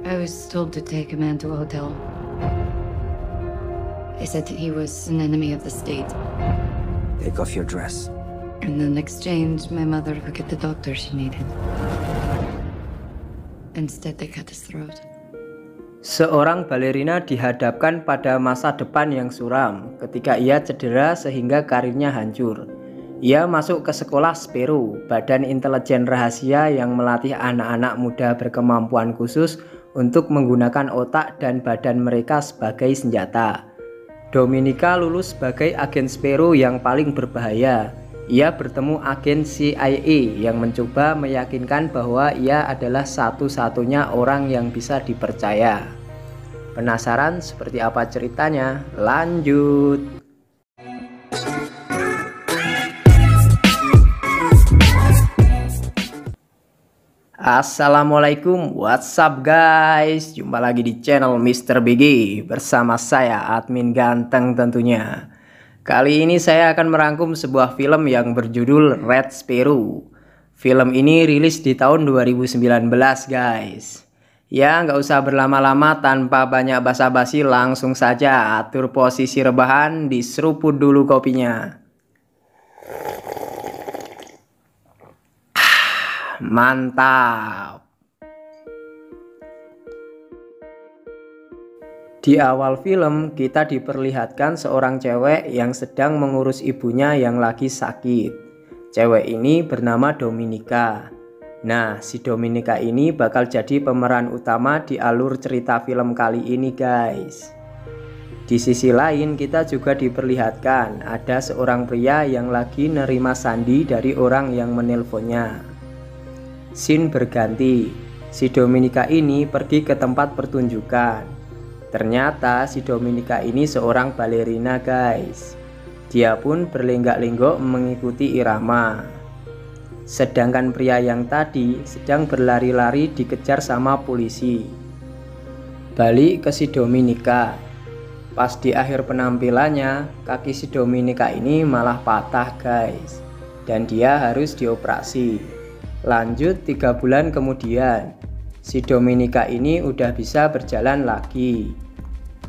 I was told to take a man to a hotel. They said he was an enemy of the state. Take off your dress. And in exchange, my mother would get the doctor she needed. Instead, they cut his throat. Seorang balerina dihadapkan pada masa depan yang suram ketika ia cedera sehingga karirnya hancur. Ia masuk ke sekolah Sparrow, badan intelijen rahasia yang melatih anak-anak muda berkemampuan khusus untuk menggunakan otak dan badan mereka sebagai senjata. Dominika lulus sebagai agen Sparrow yang paling berbahaya. Ia bertemu agen CIA yang mencoba meyakinkan bahwa ia adalah satu-satunya orang yang bisa dipercaya. Penasaran seperti apa ceritanya? Lanjut! Assalamualaikum, what's up guys? Jumpa lagi di channel Mr. BG bersama saya admin ganteng tentunya. Kali ini saya akan merangkum sebuah film yang berjudul Red Sparrow. Film ini rilis di tahun 2019 guys. Ya nggak usah berlama-lama, tanpa banyak basa-basi langsung saja atur posisi rebahan, diseruput dulu kopinya. Mantap. Di awal film kita diperlihatkan seorang cewek yang sedang mengurus ibunya yang lagi sakit. Cewek ini bernama Dominika. Nah, si Dominika ini bakal jadi pemeran utama di alur cerita film kali ini guys. Di sisi lain kita juga diperlihatkan ada seorang pria yang lagi nerima sandi dari orang yang menelponnya. Scene berganti, si Dominika ini pergi ke tempat pertunjukan. Ternyata si Dominika ini seorang balerina guys. Dia pun berlenggak-lenggok mengikuti irama. Sedangkan pria yang tadi sedang berlari-lari dikejar sama polisi. Balik ke si Dominika. Pas di akhir penampilannya, kaki si Dominika ini malah patah guys. Dan dia harus dioperasi. Lanjut 3 bulan kemudian, si Dominika ini udah bisa berjalan lagi.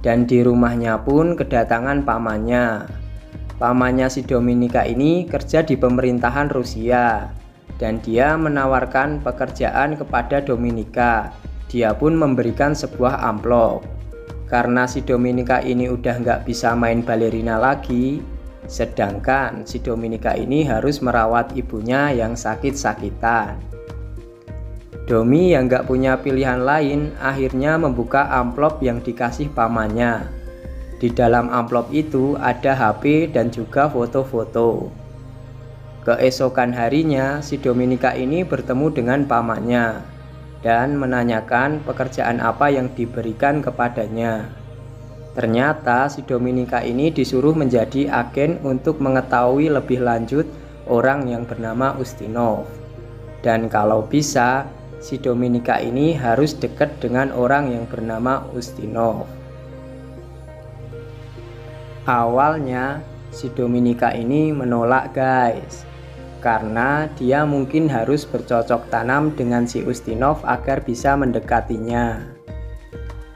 Dan di rumahnya pun kedatangan pamannya. Pamannya si Dominika ini kerja di pemerintahan Rusia. Dan dia menawarkan pekerjaan kepada Dominika. Dia pun memberikan sebuah amplop. Karena si Dominika ini udah nggak bisa main balerina lagi, sedangkan si Dominika ini harus merawat ibunya yang sakit-sakitan. Domi yang gak punya pilihan lain akhirnya membuka amplop yang dikasih pamannya. Di dalam amplop itu ada HP dan juga foto-foto. Keesokan harinya si Dominika ini bertemu dengan pamannya dan menanyakan pekerjaan apa yang diberikan kepadanya. Ternyata si Dominika ini disuruh menjadi agen untuk mengetahui lebih lanjut orang yang bernama Ustinov. Dan kalau bisa, si Dominika ini harus dekat dengan orang yang bernama Ustinov. Awalnya si Dominika ini menolak guys, karena dia mungkin harus bercocok tanam dengan si Ustinov agar bisa mendekatinya.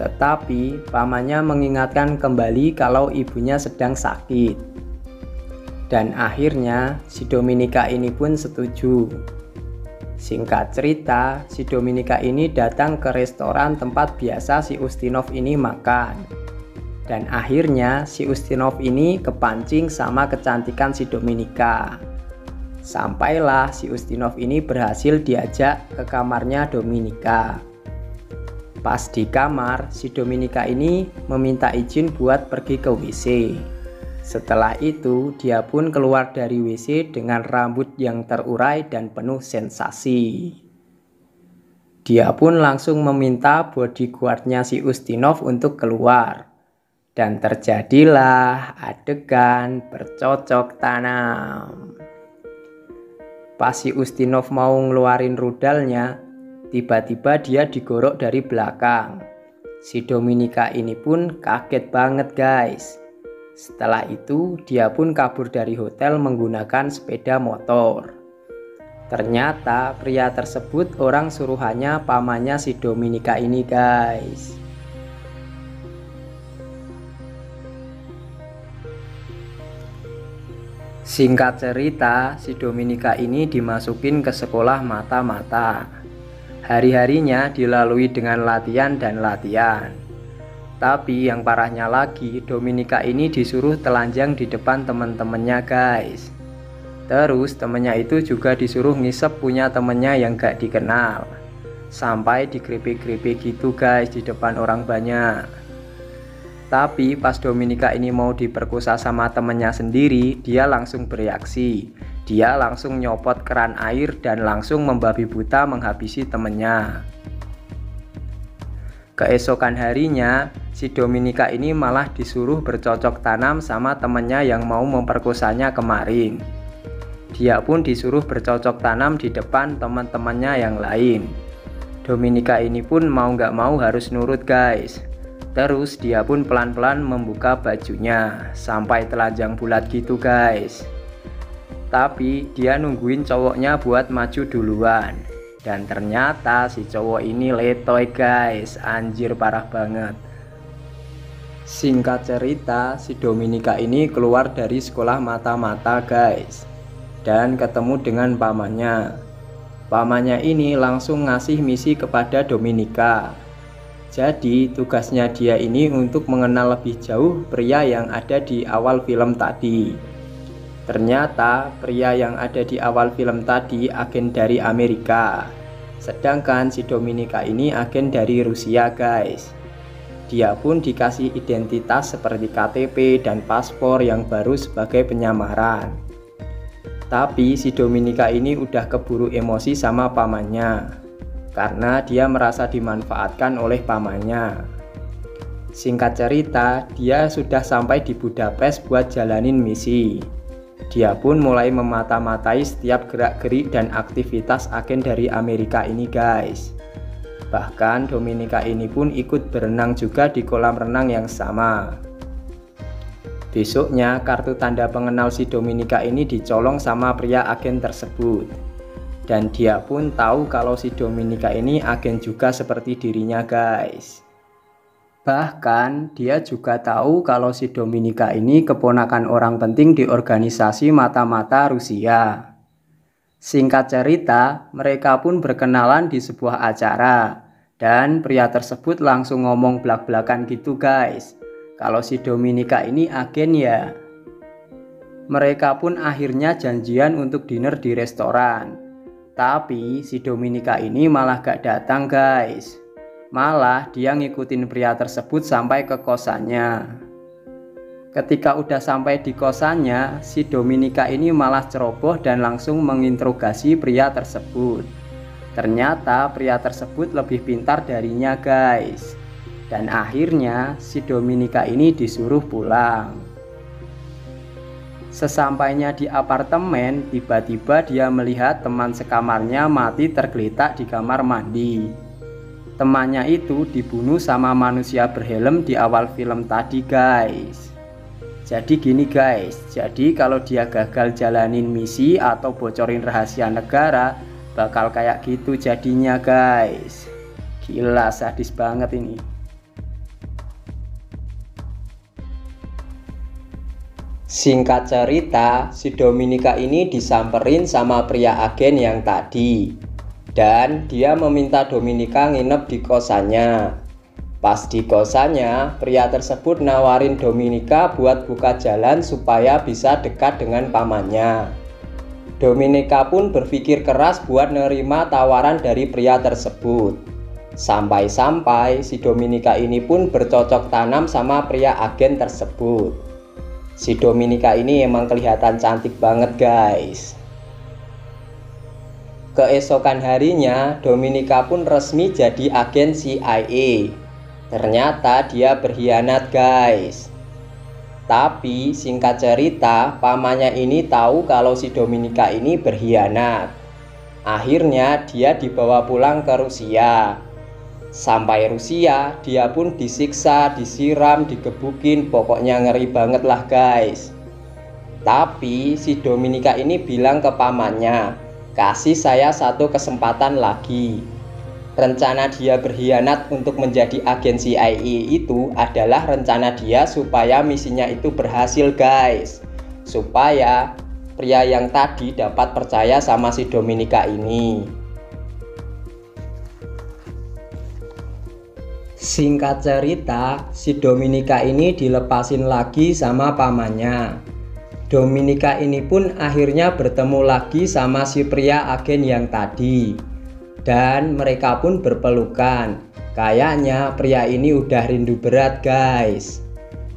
Tetapi pamannya mengingatkan kembali kalau ibunya sedang sakit. Dan akhirnya si Dominika ini pun setuju. Singkat cerita, si Dominika ini datang ke restoran tempat biasa si Ustinov ini makan. Dan akhirnya si Ustinov ini kepancing sama kecantikan si Dominika. Sampailah si Ustinov ini berhasil diajak ke kamarnya Dominika. Pas di kamar, si Dominika ini meminta izin buat pergi ke WC. Setelah itu, dia pun keluar dari WC dengan rambut yang terurai dan penuh sensasi. Dia pun langsung meminta bodyguardnya si Ustinov untuk keluar. Dan terjadilah adegan bercocok tanam. Pas si Ustinov mau ngeluarin rudalnya, tiba-tiba dia digorok dari belakang. Si Dominika ini pun kaget banget guys. Setelah itu dia pun kabur dari hotel menggunakan sepeda motor. Ternyata pria tersebut orang suruhannya pamannya si Dominika ini guys. Singkat cerita, si Dominika ini dimasukin ke sekolah mata-mata. Hari-harinya dilalui dengan latihan dan latihan. Tapi yang parahnya lagi, Dominika ini disuruh telanjang di depan teman-temannya guys. Terus temennya itu juga disuruh ngisep punya temennya yang gak dikenal. Sampai digrepek-grepek gitu guys di depan orang banyak. Tapi pas Dominika ini mau diperkosa sama temennya sendiri, dia langsung bereaksi. Dia langsung nyopot keran air dan langsung membabi buta menghabisi temennya. Keesokan harinya, si Dominika ini malah disuruh bercocok tanam sama temennya yang mau memperkosanya kemarin. Dia pun disuruh bercocok tanam di depan teman-temannya yang lain. Dominika ini pun mau gak mau harus nurut guys. Terus dia pun pelan-pelan membuka bajunya sampai telanjang bulat gitu guys. Tapi dia nungguin cowoknya buat maju duluan. Dan ternyata si cowok ini letoy guys, anjir parah banget. Singkat cerita, si Dominika ini keluar dari sekolah mata-mata guys. Dan ketemu dengan pamannya. Pamannya ini langsung ngasih misi kepada Dominika. Jadi tugasnya dia ini untuk mengenal lebih jauh pria yang ada di awal film tadi. Ternyata pria yang ada di awal film tadi agen dari Amerika. Sedangkan si Dominika ini agen dari Rusia guys. Dia pun dikasih identitas seperti KTP dan paspor yang baru sebagai penyamaran. Tapi si Dominika ini udah keburu emosi sama pamannya. Karena dia merasa dimanfaatkan oleh pamannya. Singkat cerita, dia sudah sampai di Budapest buat jalanin misi. Dia pun mulai memata-matai setiap gerak-gerik dan aktivitas agen dari Amerika ini guys. Bahkan Dominika ini pun ikut berenang juga di kolam renang yang sama. Besoknya kartu tanda pengenal si Dominika ini dicolong sama pria agen tersebut. Dan dia pun tahu kalau si Dominika ini agen juga seperti dirinya guys. Bahkan dia juga tahu kalau si Dominika ini keponakan orang penting di organisasi mata-mata Rusia. Singkat cerita, mereka pun berkenalan di sebuah acara. Dan pria tersebut langsung ngomong belak-belakan gitu guys, kalau si Dominika ini agen ya. Mereka pun akhirnya janjian untuk dinner di restoran. Tapi si Dominika ini malah gak datang guys. Malah dia ngikutin pria tersebut sampai ke kosannya. Ketika udah sampai di kosannya, si Dominika ini malah ceroboh dan langsung menginterogasi pria tersebut. Ternyata pria tersebut lebih pintar darinya guys. Dan akhirnya si Dominika ini disuruh pulang. Sesampainya di apartemen, tiba-tiba dia melihat teman sekamarnya mati tergeletak di kamar mandi. Temannya itu dibunuh sama manusia berhelm di awal film tadi guys. Jadi gini guys, jadi kalau dia gagal jalanin misi atau bocorin rahasia negara, bakal kayak gitu jadinya guys. Gila, sadis banget ini. Singkat cerita, si Dominika ini disamperin sama pria agen yang tadi. Dan dia meminta Dominika nginep di kosannya. Pas di kosannya, pria tersebut nawarin Dominika buat buka jalan supaya bisa dekat dengan pamannya. Dominika pun berpikir keras buat nerima tawaran dari pria tersebut. Sampai-sampai si Dominika ini pun bercocok tanam sama pria agen tersebut. Si Dominika ini emang kelihatan cantik banget guys. Keesokan harinya Dominika pun resmi jadi agen CIA. Ternyata dia berkhianat guys. Tapi singkat cerita, pamannya ini tahu kalau si Dominika ini berkhianat. Akhirnya dia dibawa pulang ke Rusia. Sampai Rusia, dia pun disiksa, disiram, digebukin, pokoknya ngeri banget lah guys. Tapi si Dominika ini bilang ke pamannya kasih saya satu kesempatan lagi. Rencana dia berkhianat untuk menjadi agen CIA itu adalah rencana dia supaya misinya itu berhasil guys. Supaya pria yang tadi dapat percaya sama si Dominika ini. Singkat cerita, si Dominika ini dilepasin lagi sama pamannya. Dominika ini pun akhirnya bertemu lagi sama si pria agen yang tadi. Dan mereka pun berpelukan. Kayaknya pria ini udah rindu berat guys.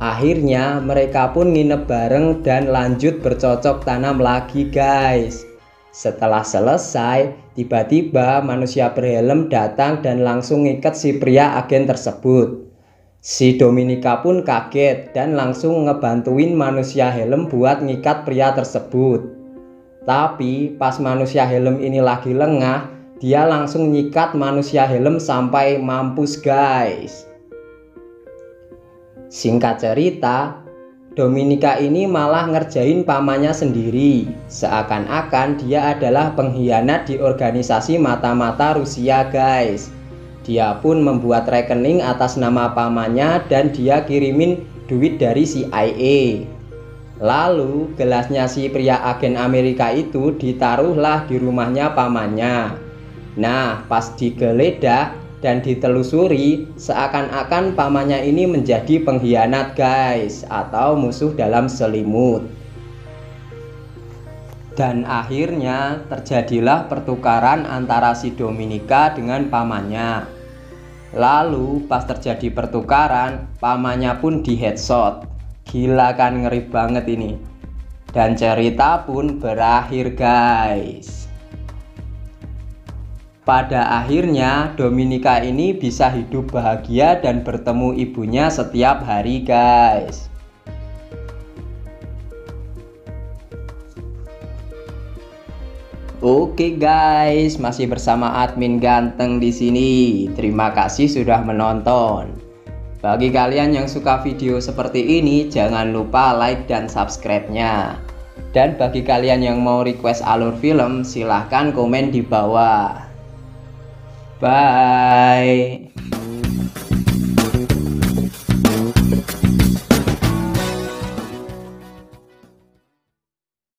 Akhirnya mereka pun nginep bareng dan lanjut bercocok tanam lagi guys. Setelah selesai, tiba-tiba manusia berhelm datang dan langsung ngikat si pria agen tersebut. Si Dominika pun kaget dan langsung ngebantuin manusia helm buat ngikat pria tersebut. Tapi pas manusia helm ini lagi lengah, dia langsung nyikat manusia helm sampai mampus guys. Singkat cerita, Dominika ini malah ngerjain pamannya sendiri. Seakan-akan dia adalah pengkhianat di organisasi mata-mata Rusia guys. Dia pun membuat rekening atas nama pamannya dan dia kirimin duit dari CIA. Lalu gelasnya si pria agen Amerika itu ditaruhlah di rumahnya pamannya. Nah, pas digeledah dan ditelusuri, seakan-akan pamannya ini menjadi pengkhianat guys, atau musuh dalam selimut. Dan akhirnya terjadilah pertukaran antara si Dominika dengan pamannya. Lalu pas terjadi pertukaran, pamannya pun di headshot. Gila kan, ngeri banget ini. Dan cerita pun berakhir guys. Pada akhirnya Dominika ini bisa hidup bahagia dan bertemu ibunya setiap hari guys. Oke guys, masih bersama admin ganteng di sini. Terima kasih sudah menonton. Bagi kalian yang suka video seperti ini, jangan lupa like dan subscribe-nya. Dan bagi kalian yang mau request alur film, silahkan komen di bawah. Bye.